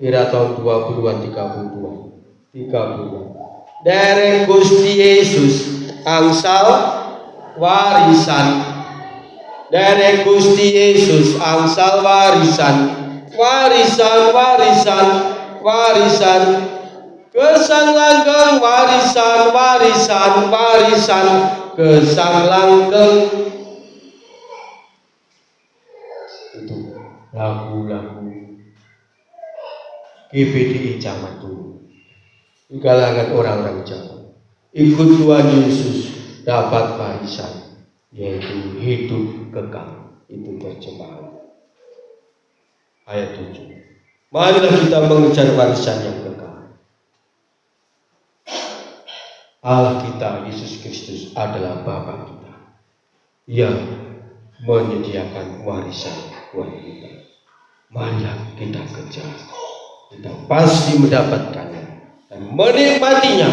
era tahun 20-an 30. Derek Gusti Yesus angsal warisan. Derek Gusti Yesus angsal warisan. Warisan. Gesang langgeng warisan. Gesang langgeng. Itu lagu-lagu GPDI zaman dulu di kalangan orang-orang Jawa. Ikut Tuhan Yesus dapat warisan, yaitu hidup kekal. Itu terjemahan ayat 7. Marilah kita mengejar warisan yang kekal. Allah kita Yesus Kristus adalah Bapa kita. Ia menyediakan warisan buat kita. Marilah kita kejar. Kita pasti mendapatkannya dan menikmatinya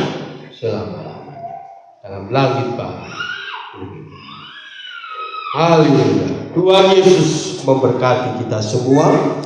selama-lamanya dalam langit baru. Haleluya. Tuhan Yesus memberkati kita semua.